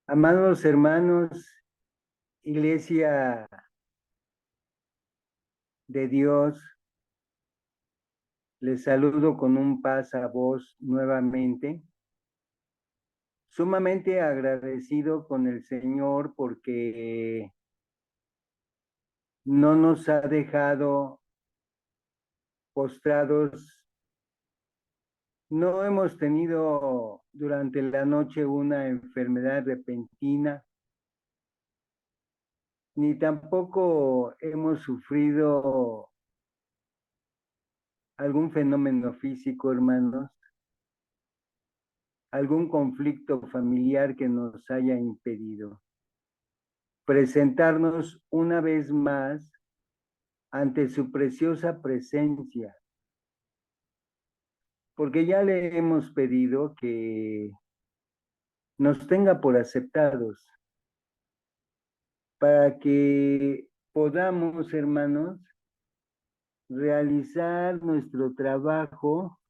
Amados hermanos, Iglesia de Dios, les saludo con un paz a vos nuevamente. Sumamente agradecido con el Señor porque no nos ha dejado postrados. No hemos tenido durante la noche una enfermedad repentina, ni tampoco hemos sufrido algún fenómeno físico, hermanos, algún conflicto familiar que nos haya impedido presentarnos una vez más ante su preciosa presencia, porque ya le hemos pedido que nos tenga por aceptados, para que podamos, hermanos, realizar nuestro trabajo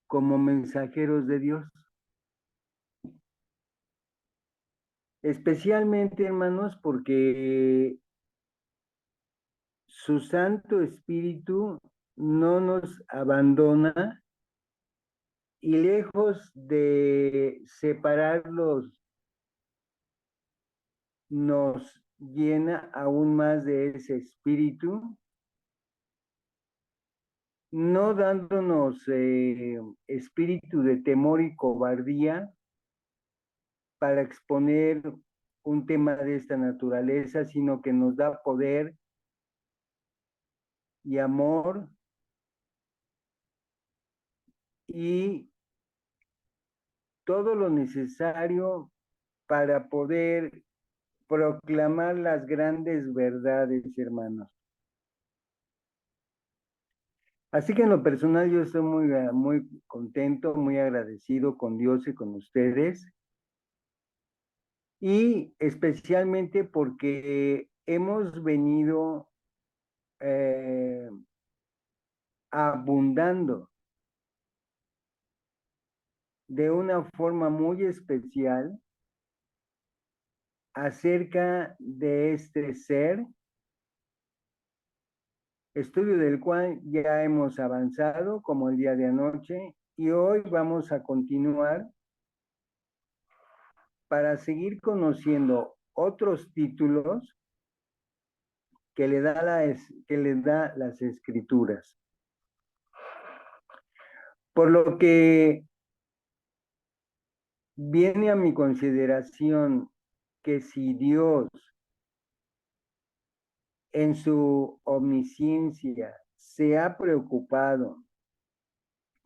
como mensajeros de Dios. Especialmente, hermanos, porque su Santo Espíritu no nos abandona y lejos de separarlos, nos llena aún más de ese espíritu, no dándonos espíritu de temor y cobardía para exponer un tema de esta naturaleza, sino que nos da poder y amor y todo lo necesario para poder proclamar las grandes verdades, hermanos. Así que en lo personal yo estoy muy contento, muy agradecido con Dios y con ustedes, y especialmente porque hemos venido eh, abundando de una forma muy especial acerca de este ser, estudio del cual ya hemos avanzado como el día de anoche, y hoy vamos a continuar para seguir conociendo otros títulos que le da las escrituras. Por lo que viene a mi consideración que si Dios en su omnisciencia se ha preocupado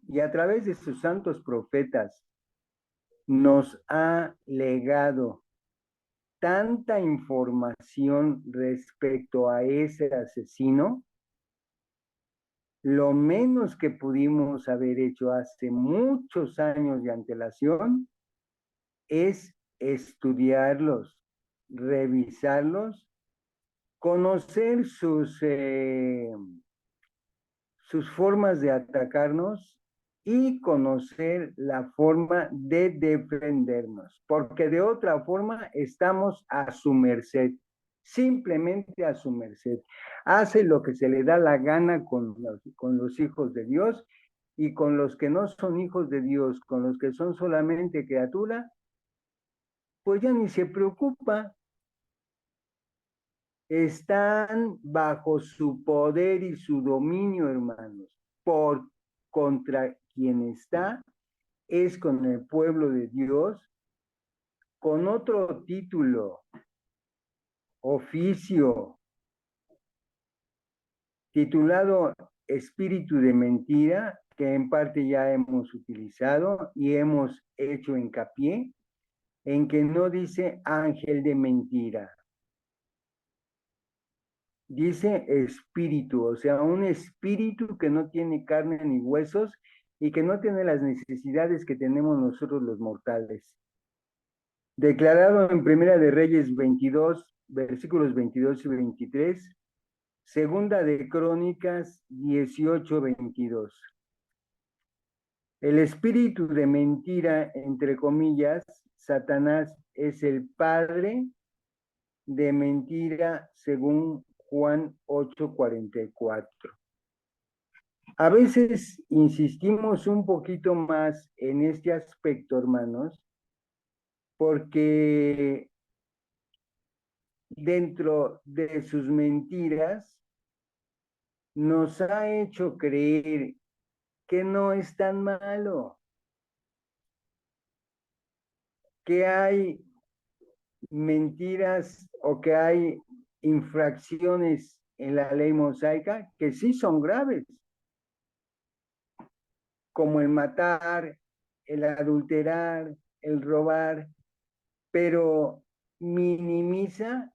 y a través de sus santos profetas nos ha legado tanta información respecto a ese asesino, lo menos que pudimos haber hecho hace muchos años de antelación es estudiarlos, revisarlos, conocer sus formas de atacarnos y conocer la forma de defendernos, porque de otra forma estamos a su merced, simplemente a su merced. Hace lo que se le da la gana con los hijos de Dios, y con los que no son hijos de Dios, con los que son solamente criatura, pues ya ni se preocupa. Están bajo su poder y su dominio, hermanos. Por contra quien está es con el pueblo de Dios, con otro título, oficio, titulado Espíritu de Mentira, que en parte ya hemos utilizado y hemos hecho hincapié en que no dice ángel de mentira, dice espíritu, o sea, un espíritu que no tiene carne ni huesos y que no tiene las necesidades que tenemos nosotros los mortales. Declarado en Primera de Reyes 22, versículos 22 y 23, Segunda de Crónicas 18:22. El espíritu de mentira, entre comillas, Satanás, es el padre de mentira según Juan 8:44. A veces insistimos un poquito más en este aspecto, hermanos, porque dentro de sus mentiras nos ha hecho creer que no es tan malo, que hay mentiras o que hay infracciones en la ley mosaica que sí son graves, como el matar, el adulterar, el robar, pero minimiza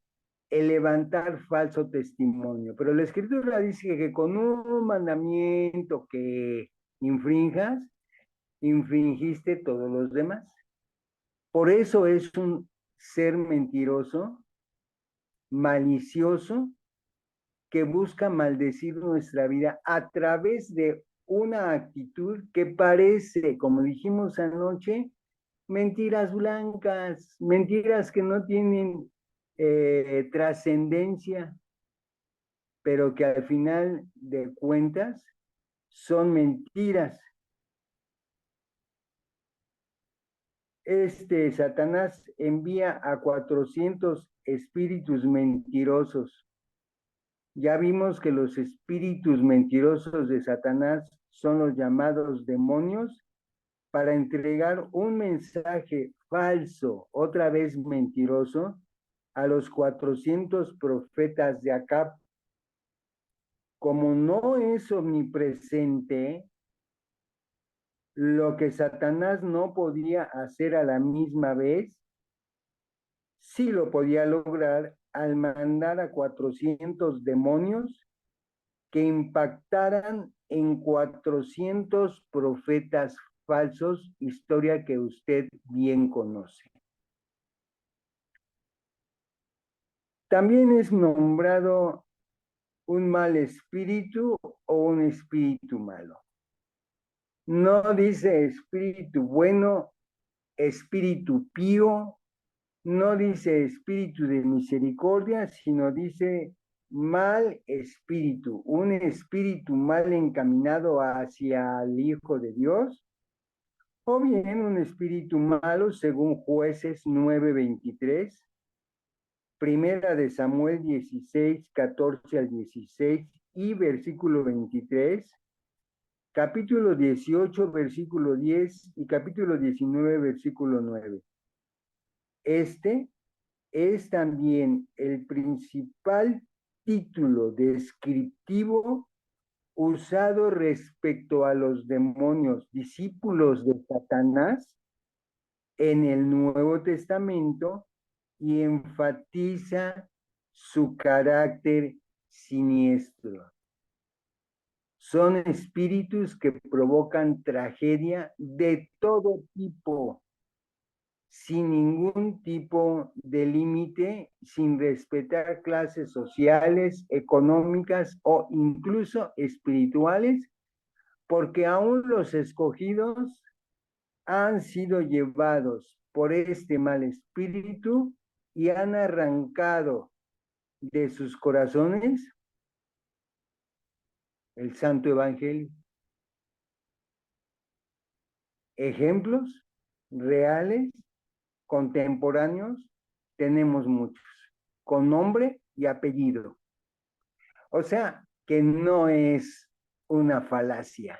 el levantar falso testimonio. Pero la escritura dice que con un mandamiento que infrinjas, infringiste todos los demás. Por eso es un ser mentiroso, malicioso, que busca maldecir nuestra vida a través de una actitud que parece, como dijimos anoche, mentiras blancas, mentiras que no tienen trascendencia, pero que al final de cuentas son mentiras. Satanás envía a 400 espíritus mentirosos. Ya vimos que los espíritus mentirosos de Satanás son los llamados demonios para entregar un mensaje falso, otra vez mentiroso, a los 400 profetas de Acab. Como no es omnipresente, lo que Satanás no podía hacer a la misma vez, sí lo podía lograr al mandar a 400 demonios que impactaran en 400 profetas falsos, historia que usted bien conoce. También es nombrado un mal espíritu o un espíritu malo. No dice espíritu bueno, espíritu pío, no dice espíritu de misericordia, sino dice mal espíritu, un espíritu mal encaminado hacia el Hijo de Dios, o bien un espíritu malo según Jueces 9:23, Primera de Samuel 16, 14 al 16 y versículo 23, capítulo 18, versículo 10 y capítulo 19, versículo 9. Este es también el principal título descriptivo usado respecto a los demonios, discípulos de Satanás, en el Nuevo Testamento y enfatiza su carácter siniestro. Son espíritus que provocan tragedia de todo tipo, sin ningún tipo de límite, sin respetar clases sociales, económicas o incluso espirituales, porque aún los escogidos han sido llevados por este mal espíritu y han arrancado de sus corazones el Santo Evangelio. Ejemplos reales, contemporáneos, tenemos muchos, con nombre y apellido. O sea, que no es una falacia,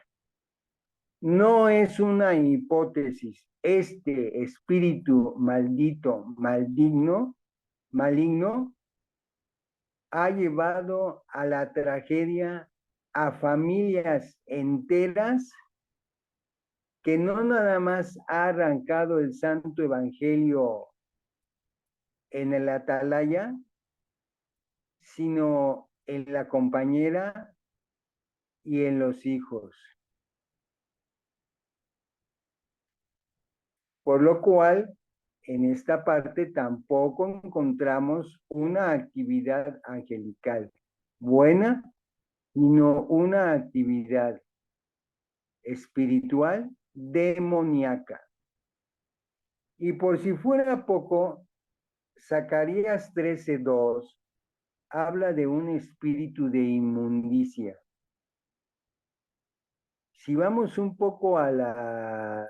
no es una hipótesis. Este espíritu maldito, maligno, ha llevado a la tragedia a familias enteras, que no nada más ha arrancado el Santo Evangelio en el atalaya, sino en la compañera y en los hijos. Por lo cual, en esta parte tampoco encontramos una actividad angelical. buena, sino una actividad espiritual demoníaca. Y por si fuera poco, Zacarías 13:2 habla de un espíritu de inmundicia. Si vamos un poco al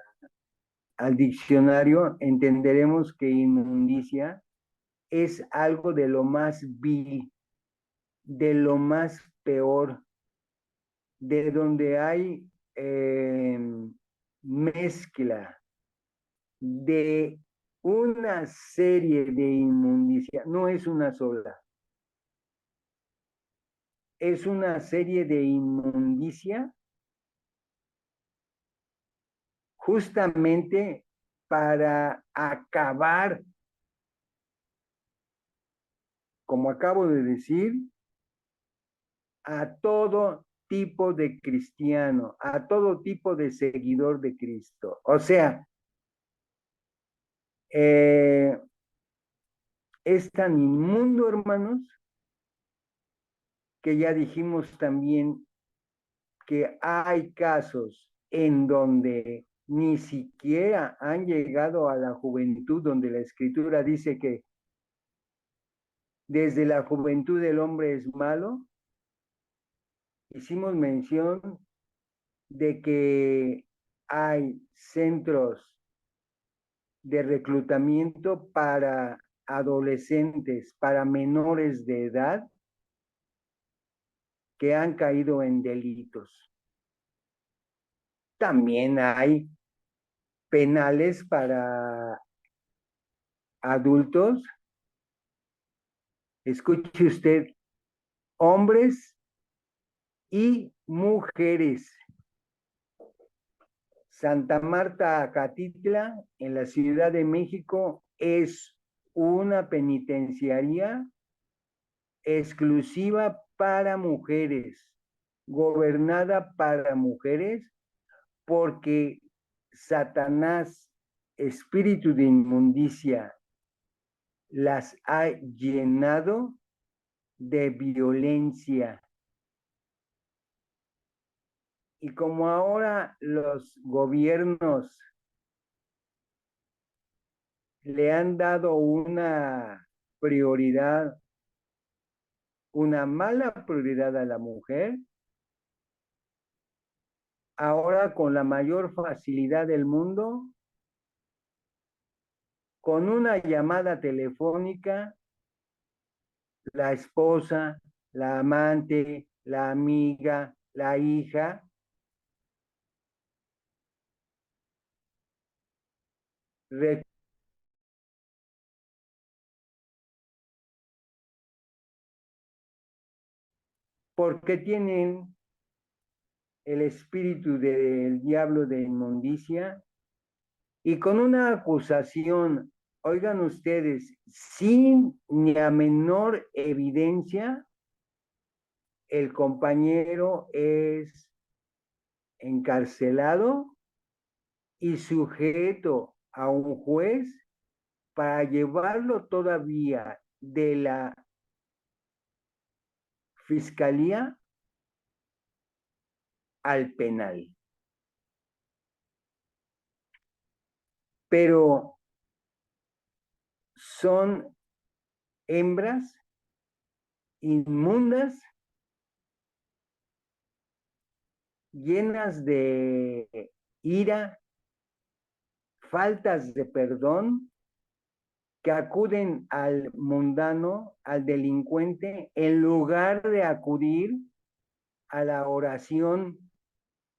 diccionario, entenderemos que inmundicia es algo de lo más vil, de lo más peor, de donde hay mezcla de una serie de inmundicia, no es una sola, es una serie de inmundicia justamente para acabar, como acabo de decir, a todo tipo de cristiano, a todo tipo de seguidor de Cristo. O sea, es tan inmundo, hermanos, que ya dijimos también que hay casos en donde ni siquiera han llegado a la juventud, donde la escritura dice que desde la juventud el hombre es malo. Hicimos mención de que hay centros de reclutamiento para adolescentes, para menores de edad que han caído en delitos. También hay penales para adultos. Escuche usted, hombres y mujeres. Santa Marta Acatitla, en la Ciudad de México, es una penitenciaría exclusiva para mujeres, gobernada para mujeres, porque Satanás, espíritu de inmundicia, las ha llenado de violencia. Y como ahora los gobiernos le han dado una prioridad, una mala prioridad a la mujer, ahora con la mayor facilidad del mundo, con una llamada telefónica, la esposa, la amante, la amiga, la hija, porque tienen el espíritu del diablo de inmundicia y con una acusación, oigan ustedes, sin ni a menor evidencia, el compañero es encarcelado y sujeto a un juez para llevarlo todavía de la fiscalía al penal. Pero son hembras inmundas, llenas de ira, faltas de perdón, que acuden al mundano, al delincuente, en lugar de acudir a la oración,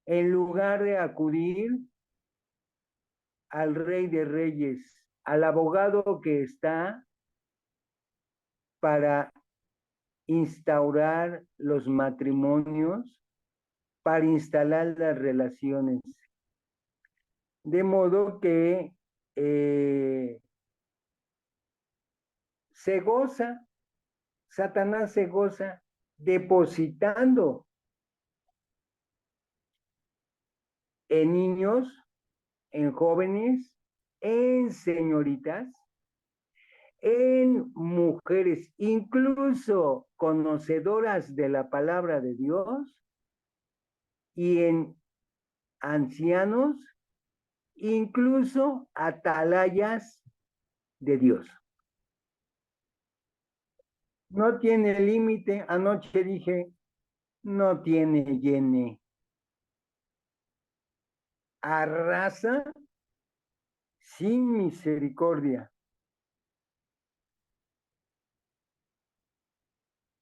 en lugar de acudir al Rey de Reyes, al abogado que está para instaurar los matrimonios, para instalar las relaciones. De modo que se goza, Satanás se goza depositando en niños, en jóvenes, en señoritas, en mujeres, incluso conocedoras de la palabra de Dios, y en ancianos, incluso atalayas de Dios. No tiene límite. Anoche dije, no tiene llene. Arrasa sin misericordia.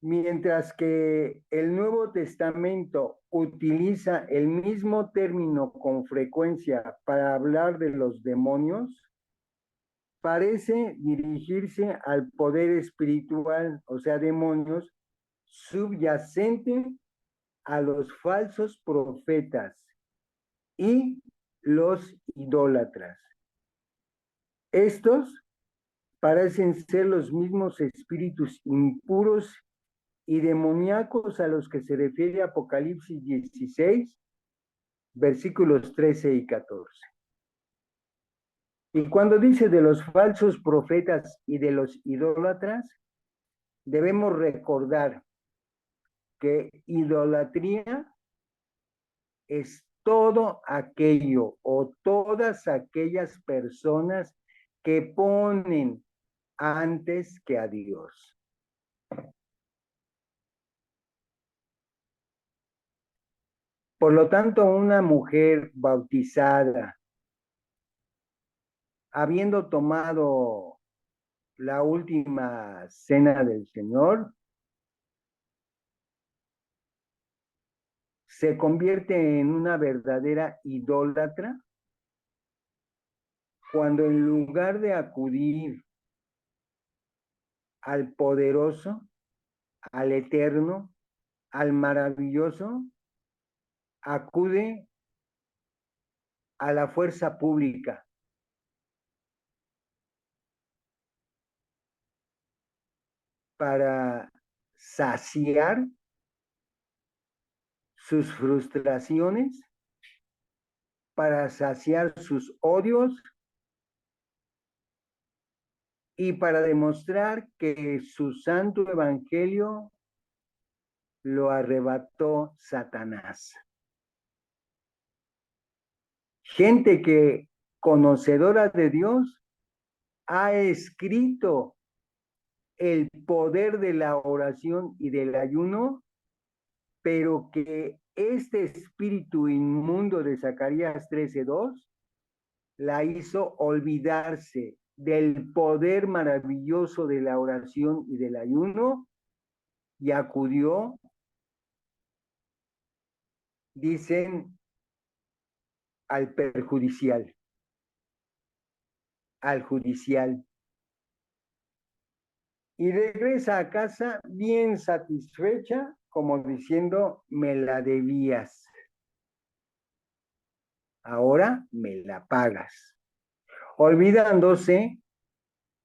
Mientras que el Nuevo Testamento utiliza el mismo término con frecuencia para hablar de los demonios, parece dirigirse al poder espiritual, o sea, demonios, subyacente a los falsos profetas y los idólatras. Estos parecen ser los mismos espíritus impuros y demoníacos a los que se refiere Apocalipsis 16, versículos 13 y 14. Y cuando dice de los falsos profetas y de los idólatras, debemos recordar que idolatría es todo aquello o todas aquellas personas que ponen antes que a Dios. Por lo tanto, una mujer bautizada, habiendo tomado la última cena del Señor, se convierte en una verdadera idólatra cuando en lugar de acudir al poderoso, al eterno, al maravilloso, acude a la fuerza pública para saciar sus frustraciones, para saciar sus odios y para demostrar que su santo evangelio lo arrebató Satanás. Gente que, conocedora de Dios, ha escrito el poder de la oración y del ayuno, pero que este espíritu inmundo de Zacarías 13:2 la hizo olvidarse del poder maravilloso de la oración y del ayuno y acudió, dicen, al perjudicial, al judicial. Y regresa a casa bien satisfecha, como diciendo, me la debías. Ahora me la pagas. Olvidándose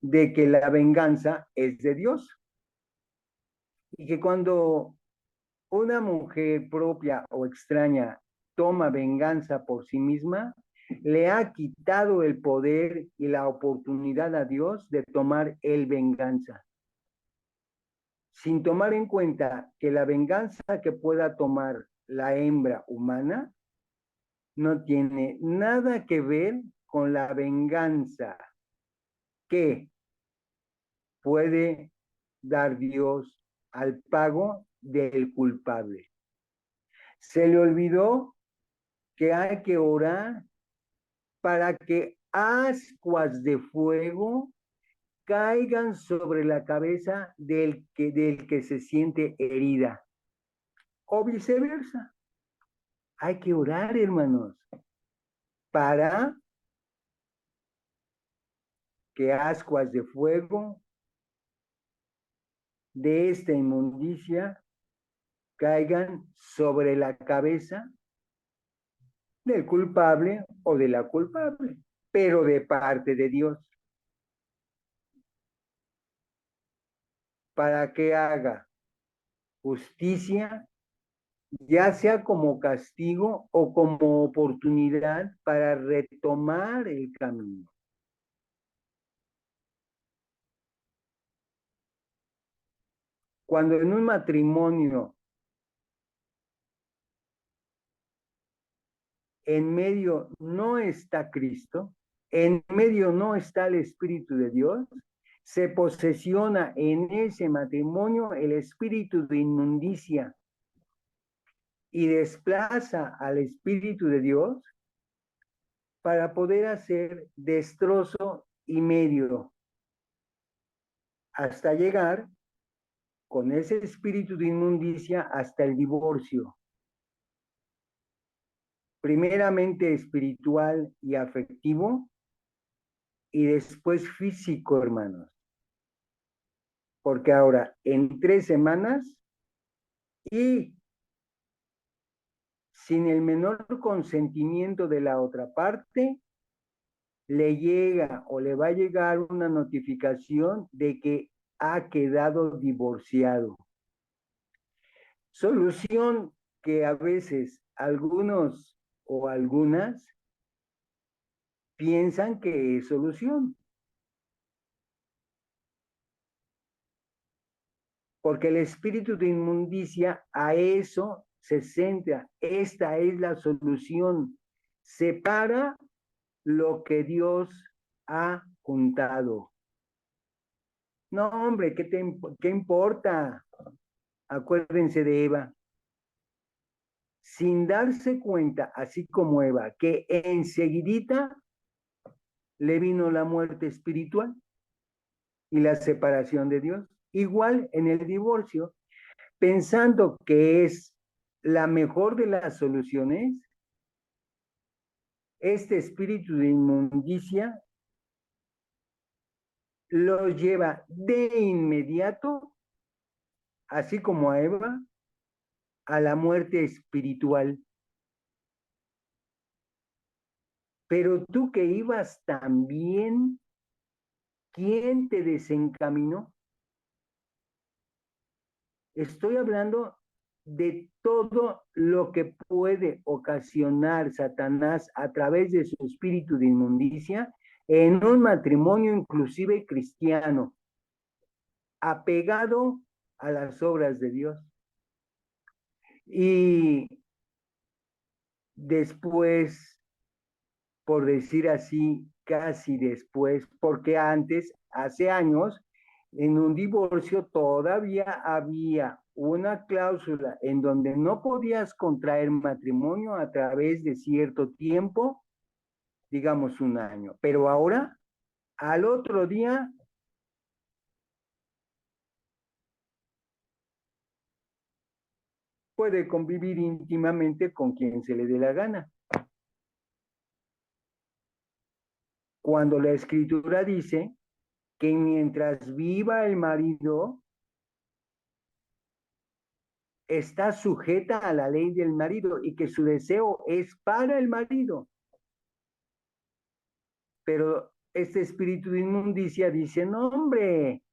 de que la venganza es de Dios. Y que cuando una mujer propia o extraña toma venganza por sí misma, le ha quitado el poder y la oportunidad a Dios de tomar él venganza, sin tomar en cuenta que la venganza que pueda tomar la hembra humana no tiene nada que ver con la venganza que puede dar Dios al pago del culpable. Se le olvidó que hay que orar para que ascuas de fuego caigan sobre la cabeza del que se siente herida. O viceversa. Hay que orar, hermanos, para que ascuas de fuego de esta inmundicia caigan sobre la cabeza del culpable o de la culpable, pero de parte de Dios, para que haga justicia, ya sea como castigo o como oportunidad para retomar el camino. Cuando en un matrimonio en medio no está Cristo, en medio no está el Espíritu de Dios, se posesiona en ese matrimonio el espíritu de inmundicia y desplaza al Espíritu de Dios para poder hacer destrozo y medio hasta llegar con ese espíritu de inmundicia hasta el divorcio, primeramente espiritual y afectivo y después físico, hermanos. Porque ahora en 3 semanas y sin el menor consentimiento de la otra parte, le llega o le va a llegar una notificación de que ha quedado divorciado. Solución que a veces algunos o algunas piensan que es solución, porque el espíritu de inmundicia a eso se centra. Esta es la solución. Separa lo que Dios ha juntado. No, hombre, ¿qué importa? Acuérdense de Eva. Sin darse cuenta, así como Eva, que enseguidita le vino la muerte espiritual y la separación de Dios. Igual en el divorcio, pensando que es la mejor de las soluciones, este espíritu de inmundicia lo lleva de inmediato, así como a Eva, a la muerte espiritual. Pero tú que ibas tan bien, ¿quién te desencaminó? Estoy hablando de todo lo que puede ocasionar Satanás a través de su espíritu de inmundicia en un matrimonio inclusive cristiano, apegado a las obras de Dios. Y después, por decir así, casi después, porque antes, hace años, en un divorcio todavía había una cláusula en donde no podías contraer matrimonio a través de cierto tiempo, digamos 1 año, pero ahora, al otro día, puede convivir íntimamente con quien se le dé la gana. Cuando la escritura dice que mientras viva el marido, está sujeta a la ley del marido y que su deseo es para el marido. Pero este espíritu de inmundicia dice, no, hombre,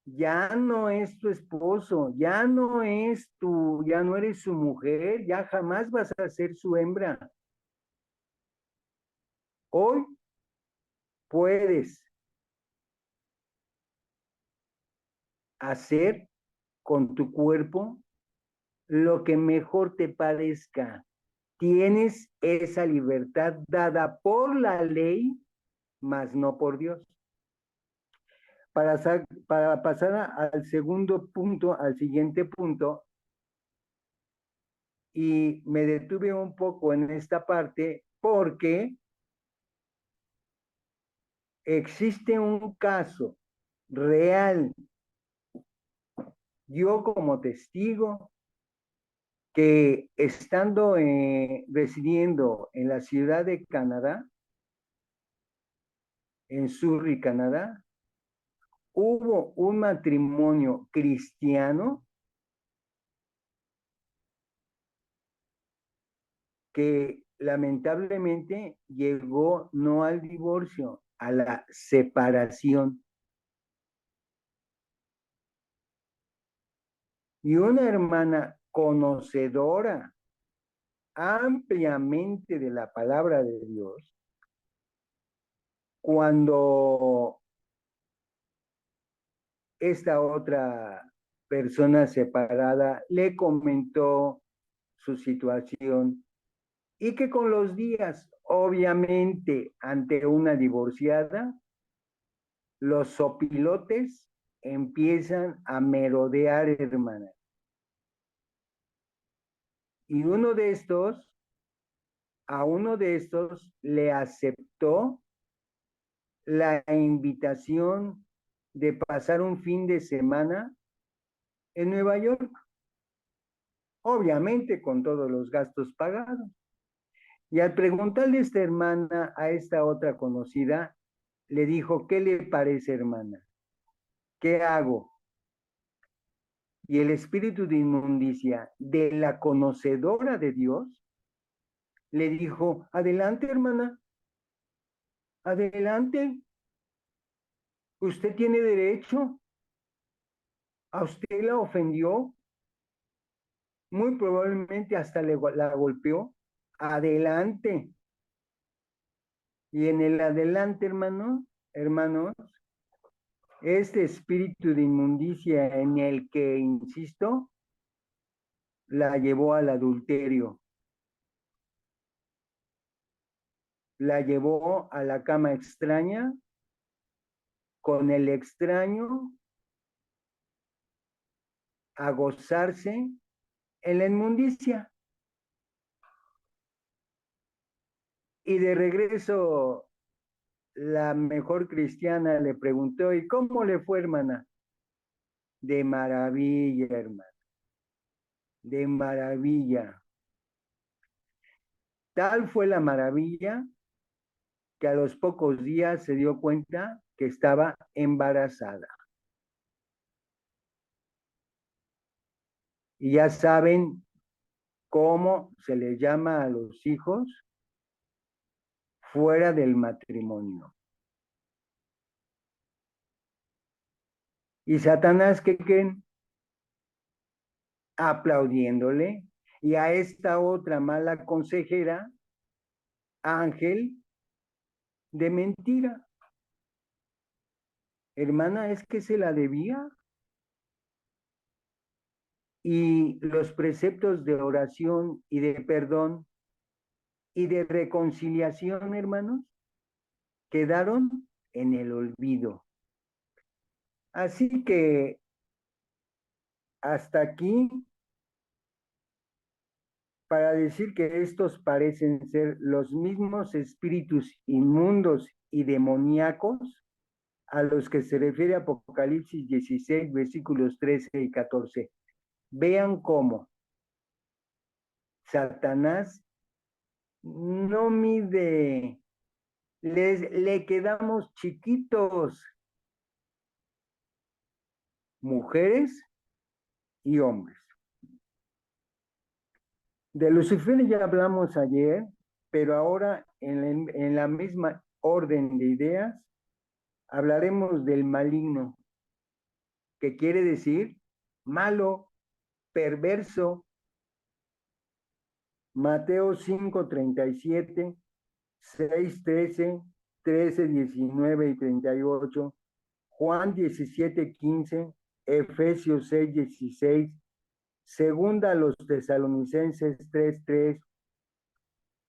ya no es tu esposo, ya no eres su mujer, ya jamás vas a ser su hembra. Hoy puedes hacer con tu cuerpo lo que mejor te parezca. Tienes esa libertad dada por la ley, mas no por Dios. Para pasar al segundo punto, al siguiente punto, y me detuve un poco en esta parte porque existe un caso real, yo como testigo, que estando residiendo en la ciudad de Canadá, en Surrey, Canadá, hubo un matrimonio cristiano que lamentablemente llegó no al divorcio, a la separación. Y una hermana conocedora ampliamente de la palabra de Dios, cuando esta otra persona separada, le comentó su situación y que con los días, obviamente, ante una divorciada, los sopilotes empiezan a merodear, hermana. Y a uno de estos le aceptó la invitación de pasar un fin de semana en Nueva York, obviamente con todos los gastos pagados. Y al preguntarle esta hermana a esta otra conocida, le dijo, ¿qué le parece, hermana? ¿Qué hago? Y el espíritu de inmundicia de la conocedora de Dios le dijo, adelante, hermana, adelante, usted tiene derecho, a usted la ofendió, muy probablemente hasta la golpeó, adelante. Y en el adelante, hermanos, este espíritu de inmundicia en el que, insisto, la llevó al adulterio, la llevó a la cama extraña, con el extraño, a gozarse en la inmundicia. Y de regreso, la mejor cristiana le preguntó, ¿y cómo le fue, hermana? De maravilla, hermana, de maravilla. Tal fue la maravilla que a los pocos días se dio cuenta que estaba embarazada. Y ya saben cómo se le llama a los hijos fuera del matrimonio. Y Satanás, ¿qué creen? Aplaudiéndole. Y a esta otra mala consejera, ángel de mentira. Hermana, es que se la debía. Y los preceptos de oración y de perdón y de reconciliación, hermanos, quedaron en el olvido. Así que hasta aquí para decir que estos parecen ser los mismos espíritus inmundos y demoníacos a los que se refiere Apocalipsis 16, versículos 13 y 14. Vean cómo Satanás no mide, le quedamos chiquitos, mujeres y hombres. De Lucifer ya hablamos ayer, pero ahora en la misma orden de ideas hablaremos del maligno, que quiere decir malo, perverso. Mateo 5:37, 6:13, 13:19 y 38, Juan 17:15, Efesios 6:16, segunda a los Tesalonicenses 3:3,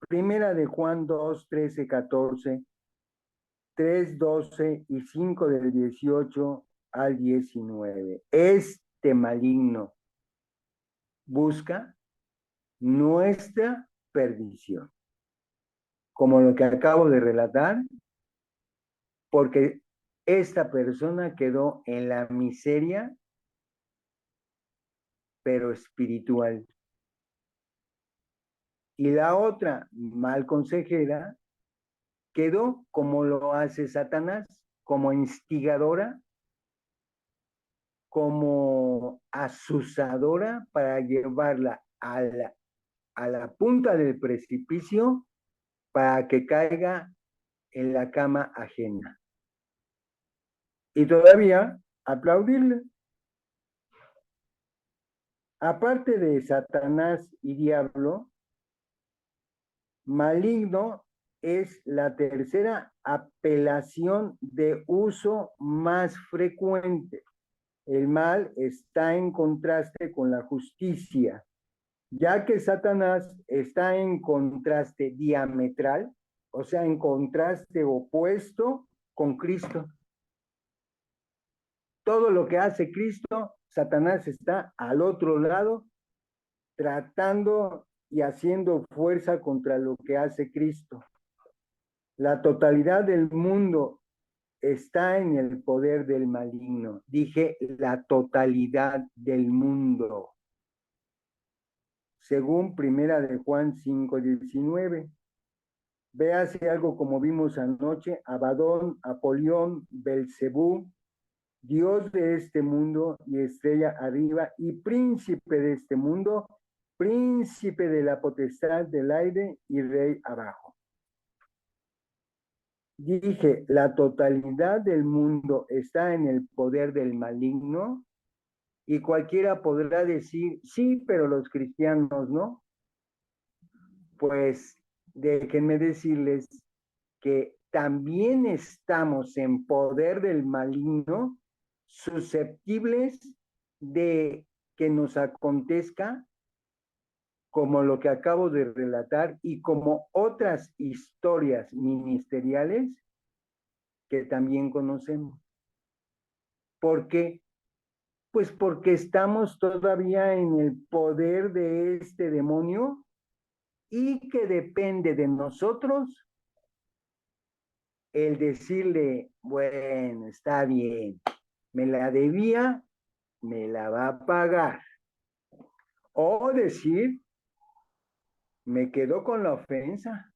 primera de Juan 2:13, 14, 3:12 y 5 del 18 al 19. Este maligno busca nuestra perdición, como lo que acabo de relatar, porque esta persona quedó en la miseria, pero espiritual. Y la otra mal consejera quedó como lo hace Satanás, como instigadora, como asusadora para llevarla a la punta del precipicio para que caiga en la cama ajena. Y todavía aplaudirle. Aparte de Satanás y diablo, maligno es la tercera apelación de uso más frecuente. El mal está en contraste con la justicia, ya que Satanás está en contraste diametral, o sea, en contraste opuesto con Cristo. Todo lo que hace Cristo, Satanás está al otro lado, tratando y haciendo fuerza contra lo que hace Cristo. La totalidad del mundo está en el poder del maligno. Dije la totalidad del mundo. Según Primera de Juan 5:19. Véase algo como vimos anoche: Abadón, Apolión, Belcebú, Dios de este mundo y estrella arriba, y príncipe de este mundo, príncipe de la potestad del aire y rey abajo. Dije, la totalidad del mundo está en el poder del maligno, y cualquiera podrá decir, sí, pero los cristianos no. Pues déjenme decirles que también estamos en poder del maligno, susceptibles de que nos acontezca como lo que acabo de relatar y como otras historias ministeriales que también conocemos. ¿Por qué? Pues porque estamos todavía en el poder de este demonio y que depende de nosotros el decirle, bueno, está bien, me la debía, me la va a pagar. O decir, me quedo con la ofensa,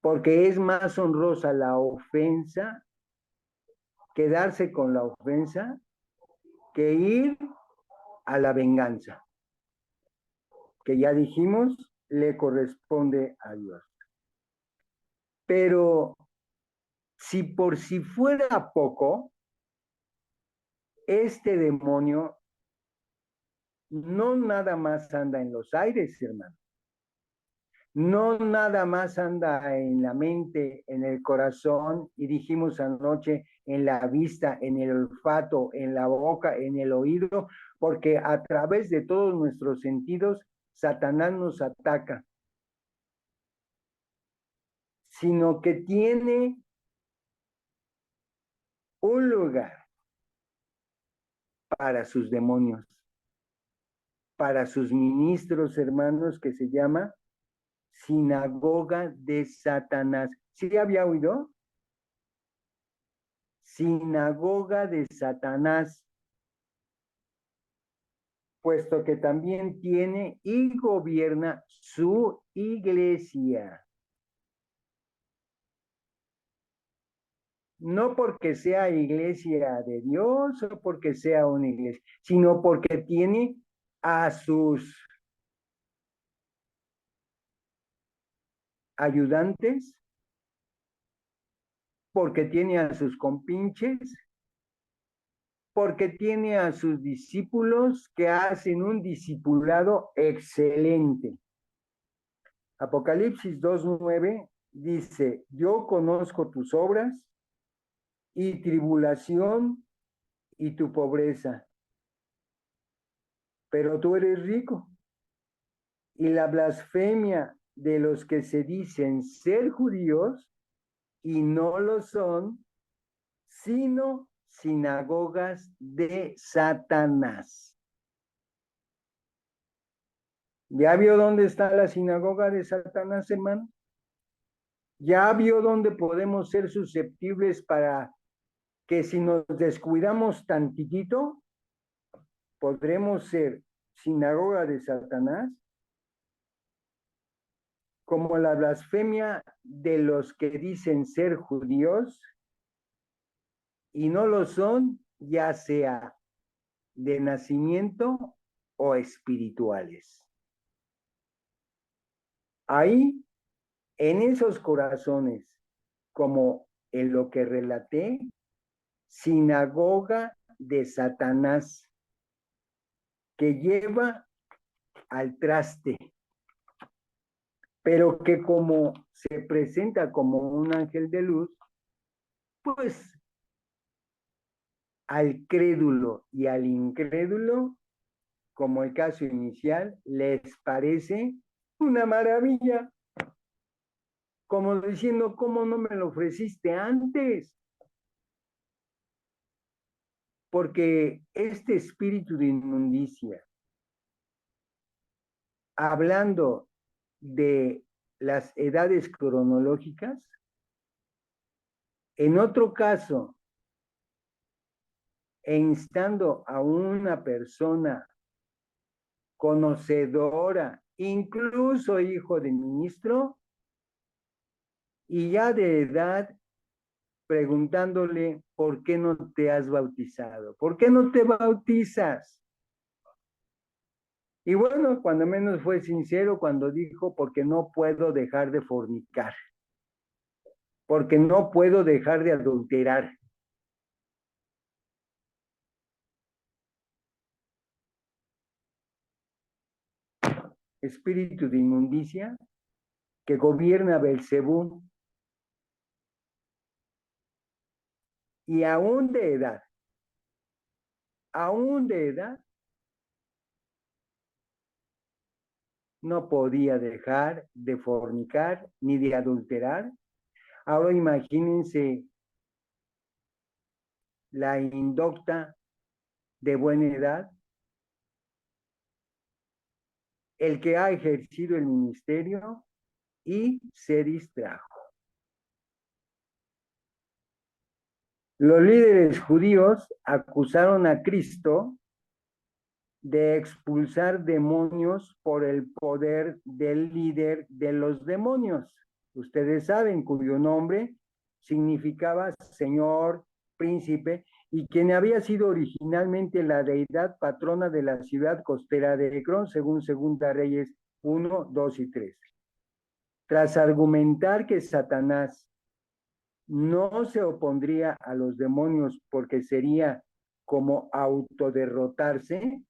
porque es más honrosa la ofensa, quedarse con la ofensa, que ir a la venganza, que ya dijimos, le corresponde a Dios. Pero si por si fuera poco, este demonio no nada más anda en los aires, hermano. No nada más anda en la mente, en el corazón, y dijimos anoche, en la vista, en el olfato, en la boca, en el oído, porque a través de todos nuestros sentidos, Satanás nos ataca, sino que tiene un lugar para sus demonios, para sus ministros, hermanos, que se llama sinagoga de Satanás. ¿Sí había oído? Sinagoga de Satanás, puesto que también tiene y gobierna su iglesia. No porque sea iglesia de Dios o porque sea una iglesia, sino porque tiene a sus ayudantes, porque tiene a sus compinches, porque tiene a sus discípulos que hacen un discipulado excelente. Apocalipsis 2:9 dice, yo conozco tus obras y tribulación y tu pobreza, pero tú eres rico. Y la blasfemia de los que se dicen ser judíos y no lo son, sino sinagogas de Satanás. ¿Ya vio dónde está la sinagoga de Satanás, hermano? ¿Ya vio dónde podemos ser susceptibles para que si nos descuidamos tantitito, podremos ser sinagoga de Satanás? Como la blasfemia de los que dicen ser judíos y no lo son, ya sea de nacimiento o espirituales. Ahí, en esos corazones, como en lo que relaté, sinagoga de Satanás, que lleva al traste, pero que como se presenta como un ángel de luz, pues al crédulo y al incrédulo, como el caso inicial, les parece una maravilla, como diciendo, ¿cómo no me lo ofreciste antes? Porque este espíritu de inmundicia, hablando de las edades cronológicas, en otro caso, e instando a una persona conocedora, incluso hijo de ministro, y ya de edad, preguntándole, ¿por qué no te has bautizado? ¿Por qué no te bautizas? Y bueno, cuando menos fue sincero cuando dijo, porque no puedo dejar de fornicar, porque no puedo dejar de adulterar. Espíritu de inmundicia que gobierna Belcebú y aún de edad, no podía dejar de fornicar ni de adulterar. Ahora imagínense la indocta de buena edad, el que ha ejercido el ministerio y se distrajo. Los líderes judíos acusaron a Cristo de expulsar demonios por el poder del líder de los demonios. Ustedes saben, cuyo nombre significaba Señor, Príncipe, y quien había sido originalmente la deidad patrona de la ciudad costera de Ecrón, según Segunda Reyes 1, 2 y 3. Tras argumentar que Satanás no se opondría a los demonios porque sería como autoderrotarse,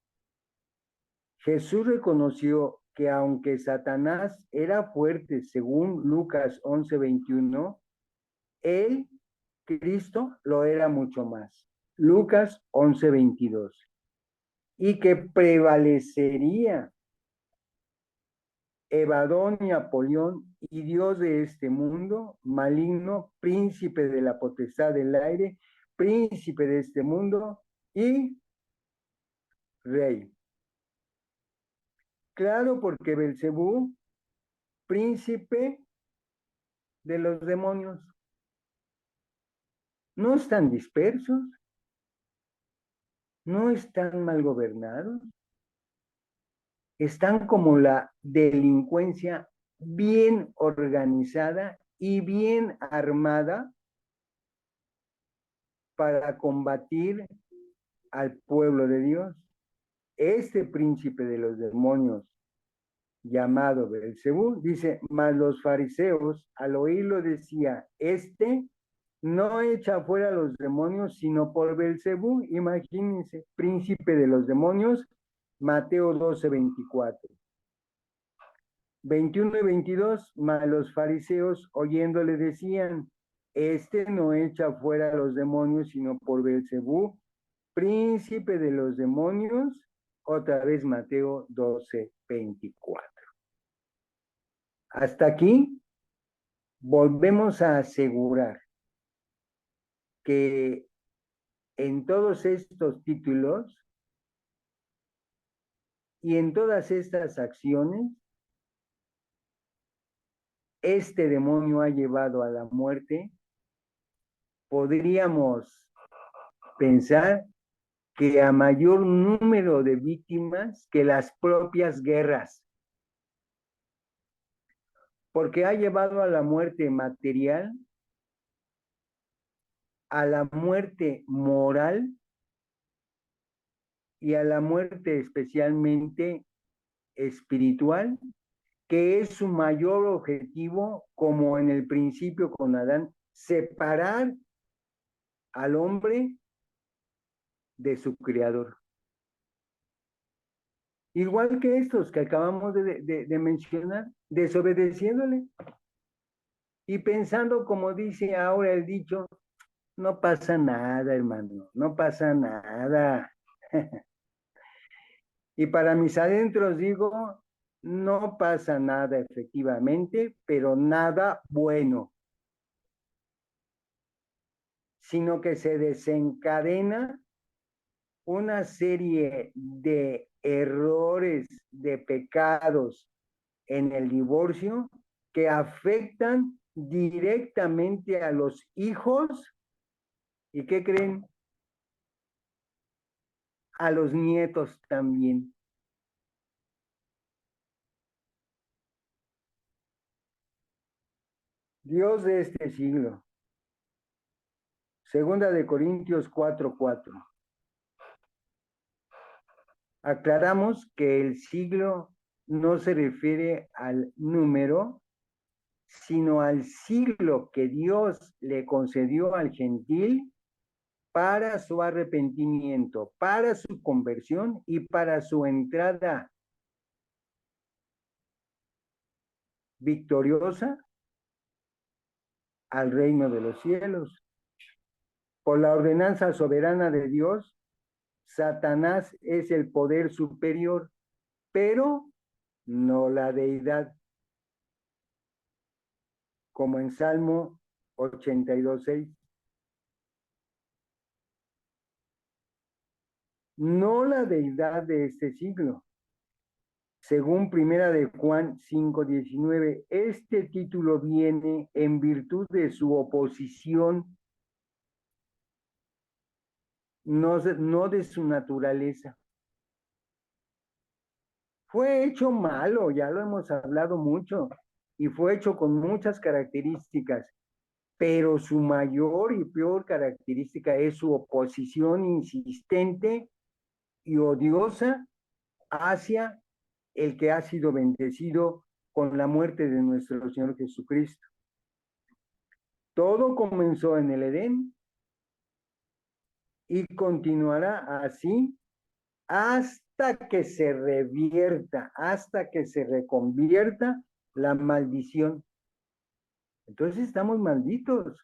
Jesús reconoció que aunque Satanás era fuerte, según Lucas 11:21, él, Cristo, lo era mucho más. Lucas 11:22. Y que prevalecería Evadón y Apolión y Dios de este mundo, maligno, príncipe de la potestad del aire, príncipe de este mundo y rey. Claro, porque Belcebú, príncipe de los demonios, no están dispersos, no están mal gobernados, están como la delincuencia bien organizada y bien armada para combatir al pueblo de Dios. Este príncipe de los demonios, llamado Belcebú, dice, mas los fariseos al oírlo decía, no echa fuera a los demonios, sino por Belcebú. Imagínense, príncipe de los demonios, Mateo 12:24. 21 y 22, mas los fariseos oyéndole decían, no echa fuera a los demonios, sino por Belcebú, príncipe de los demonios. Otra vez Mateo 12:24. Hasta aquí volvemos a asegurar que en todos estos títulos y en todas estas acciones, este demonio ha llevado a la muerte. Podríamos pensar que a mayor número de víctimas que las propias guerras, porque ha llevado a la muerte material, a la muerte moral y a la muerte especialmente espiritual, que es su mayor objetivo, como en el principio con Adán, separar al hombre de su creador. Igual que estos que acabamos de mencionar, desobedeciéndole y pensando, como dice ahora el dicho, No pasa nada, hermano, no pasa nada. Y para mis adentros digo, no pasa nada efectivamente, pero nada bueno, sino que se desencadena una serie de errores, de pecados en el divorcio que afectan directamente a los hijos y ¿qué creen? A los nietos también. Dios de este siglo. Segunda de Corintios 4:4. Aclaramos que el siglo no se refiere al número, sino al siglo que Dios le concedió al gentil para su arrepentimiento, para su conversión y para su entrada victoriosa al reino de los cielos. Por la ordenanza soberana de Dios, Satanás es el poder superior, pero no la deidad, como en Salmo 82:6. No la deidad de este siglo. Según Primera de Juan 5:19, este título viene en virtud de su oposición, no de su naturaleza. Fue hecho malo, ya lo hemos hablado mucho, y fue hecho con muchas características, pero su mayor y peor característica es su oposición insistente y odiosa hacia el que ha sido bendecido con la muerte de nuestro Señor Jesucristo. Todo comenzó en el Edén y continuará así hasta que se revierta, hasta que se reconvierta la maldición. Entonces estamos malditos.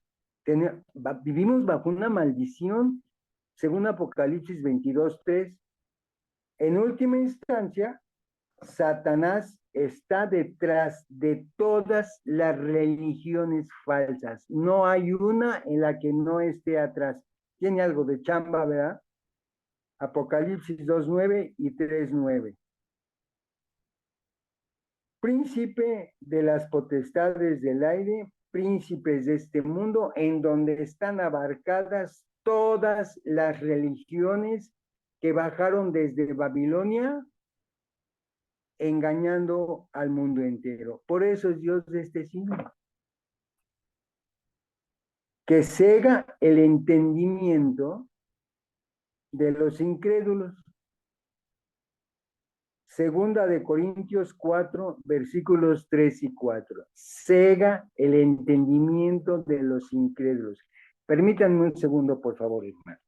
Vivimos bajo una maldición, según Apocalipsis 22:3. En última instancia, Satanás está detrás de todas las religiones falsas. No hay una en la que no esté atrás. Tiene algo de chamba, ¿verdad? Apocalipsis 2:9 y 3:9. Príncipe de las potestades del aire, príncipes de este mundo, en donde están abarcadas todas las religiones que bajaron desde Babilonia engañando al mundo entero. Por eso es Dios de este siglo. Que cega el entendimiento de los incrédulos. Segunda de Corintios 4, versículos 3 y 4. Cega el entendimiento de los incrédulos. Permítanme un segundo, por favor, hermano.